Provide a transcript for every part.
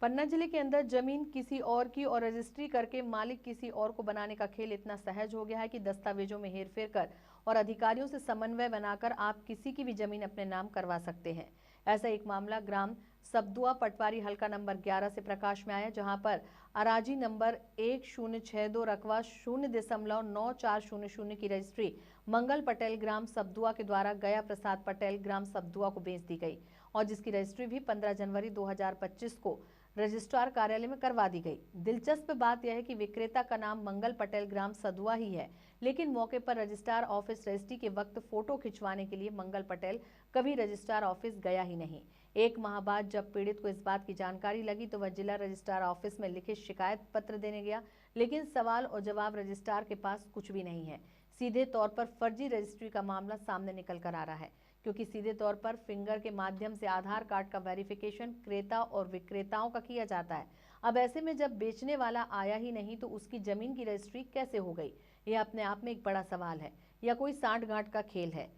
पन्ना जिले के अंदर जमीन किसी और की और रजिस्ट्री करके मालिक किसी और को बनाने का खेल इतना सहज हो गया है कि दस्तावेजों में हेरफेर कर और अधिकारियों से समन्वय बनाकर आप किसी की भी जमीन अपने नाम करवा सकते हैं। ऐसा एक मामला ग्राम सबदुआ पटवारी हल्का नंबर 11 से प्रकाश में आया, जहां पर अराजी नंबर 1062 रकवा 0.9400 की रजिस्ट्री मंगल पटेल ग्राम सबदुआ के द्वारा गया प्रसाद पटेल ग्राम सबदुआ को बेच दी गई और जिसकी रजिस्ट्री भी 15 जनवरी 2025 को रजिस्ट्रार कार्यालय में करवा दी गई। दिलचस्प बात यह है कि विक्रेता का नाम मंगल पटेल ग्राम सदुआ ही है, लेकिन मौके पर रजिस्ट्रार ऑफिस रजिस्ट्री के वक्त फोटो खिंचवाने के लिए मंगल पटेल कभी रजिस्ट्रार ऑफिस गया ही नहीं। एक माह बाद जब पीड़ित को इस बात की जानकारी लगी तो वह जिला रजिस्ट्रार ऑफिस में लिखित शिकायत पत्र देने गया, लेकिन सवाल और जवाब रजिस्ट्रार के पास कुछ भी नहीं है। सीधे तौर पर फर्जी रजिस्ट्री का मामला सामने निकल कर आ रहा है, क्योंकि सीधे तौर पर फिंगर के माध्यम से आधार कार्ड का वेरिफिकेशन क्रेता और विक्रेताओं का किया जाता है। अब ऐसे में जब बेचने वाला आया ही नहीं तो उसकी जमीन की रजिस्ट्री कैसे हो गई, यह अपने आप में एक बड़ा सवाल है या कोई सांठ-गांठ का खेल है।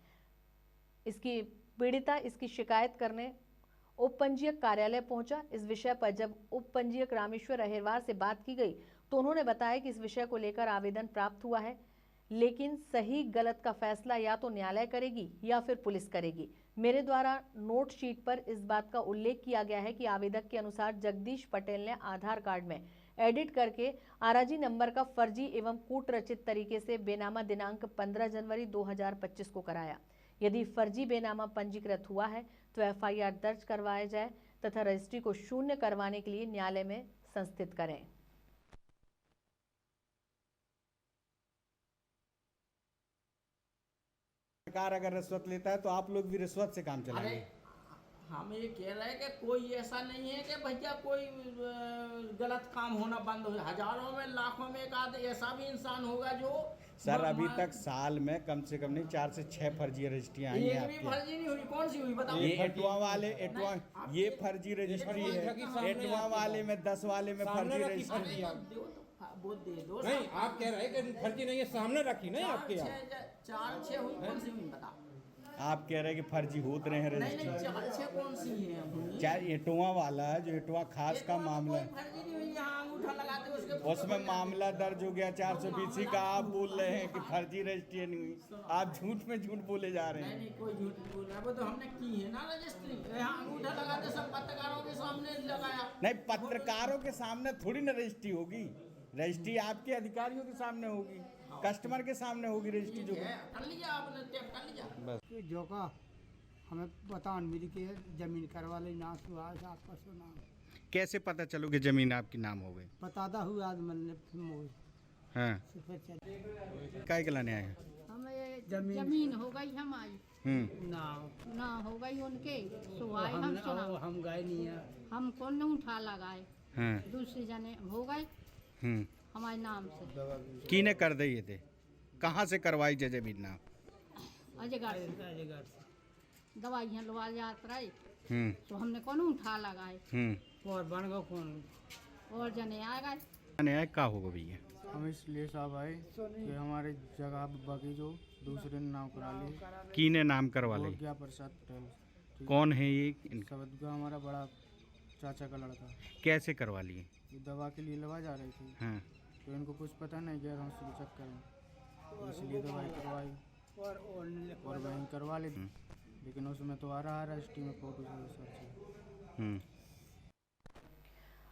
इसकी पीड़िता इसकी शिकायत करने उप पंजीयक कार्यालय पहुंचा। इस विषय पर जब उप पंजीयक रामेश्वर अहिरवार से बात की गई तो उन्होंने बताया कि इस विषय को लेकर आवेदन प्राप्त हुआ है, लेकिन सही गलत का फैसला या तो न्यायालय करेगी या फिर पुलिस करेगी। मेरे द्वारा नोट शीट पर इस बात का उल्लेख किया गया है कि आवेदक के अनुसार जगदीश पटेल ने आधार कार्ड में एडिट करके आराजी नंबर का फर्जी एवं कूट रचित तरीके से बेनामा दिनांक 15 जनवरी 2025 को कराया। यदि फर्जी बेनामा पंजीकृत हुआ है तो एफआईआर दर्ज करवाया जाए तथा रजिस्ट्री को शून्य करवाने के लिए न्यायालय में संस्थित करें। सरकार अगर रिश्वत लेता है तो आप लोग भी रिश्वत से काम चलाएंगे। हम ये कह रहे हैं कि कोई ऐसा नहीं है कि भैया कोई गलत काम होना बंद हो। हजारों में लाखों में एक आध ऐसा भी इंसान होगा जो सर अभी तक साल में कम से कम नहीं 4 से 6 फर्जी रजिस्ट्रियां आई हैं आपकी। फर्जी नहीं हुई, कौन सी हुई बताओ? ये एटवा वाले ये फर्जी रजिस्ट्री है। एटवा वाले में 10 वाले में फर्जी रजिस्ट्री है। वो दे दो। नहीं, आप कह रहे हैं कि फर्जी नहीं है, सामने रखी नहीं आपके यहाँ 4-6 हुई, कौन सी हुई बताओ? आप कह रहे हैं कि फर्जी होते रहे हैं रजिस्ट्री। नहीं 4-6 कौन सी है? चाहे एटवा वाला है जो एटवा खास का मामला है, फर्जी नहीं हुई, यहाँ अंगूठा लगाते उसके उसमें मामला दर्ज हो गया 420 का। आप बोल रहे हैं कि फर्जी रजिस्ट्री नहीं हुई। आप झूठ में झूठ बोले जा रहे हैं। नहीं कोई झूठ नहीं बोल रहा है, वो तो हमने की है ना रजिस्ट्री। यहाँ अंगूठा लगाते सब पत्रकारों के सामने लगाया। नहीं, पत्रकारों के सामने थोड़ी ना रजिस्ट्री होगी। रजिस्ट्री आपके अधिकारियों के सामने होगी, कस्टमर के सामने होगी रजिस्ट्री। जो कर लिया आपने, टेप कर लिया बस जो का हमें पता नहीं मिली कि जमीन करवा ली नाश हुआ आपस में नाम। कैसे पता चलो कि जमीन आपकी नाम हो गई? बताता हुआ आज मैंने हाँ, काय के लाने आए हैं? हमें जमीन हो गई हमारी ना हो गई उनके सुहाई हम सुना हम गए नहीं है, हमको नहीं उठा लगाए। हाँ, दूसरी जने हो गए हमारे नाम से। किने कर दिए थे? कहाँ से करवाई जमीन नाम? अजगर से दवाइयाँ लवा जात रहे तो हमने कौन उठा लगाए और बन गए कौन और जने आ गए। आए का होगा भैया? हम इसलिए साहब आए कि हमारे जगह बाकी जो दूसरे ने नाम करा ली। किने नाम करवा ले? क्या प्रसाद पटेल। कौन है ये? सबदगा हमारा बड़ा चाचा का लड़का। कैसे करवा लिए? ये दवा के लिए लवा जा रही थी, हाँ, तो इनको कुछ पता नहीं गया हम चक्कर में, तो इसलिए दवाई करवाई और वहीं करवा ली। लेकिन उसमें तो आ रहा है रजिस्ट्री में फोटो।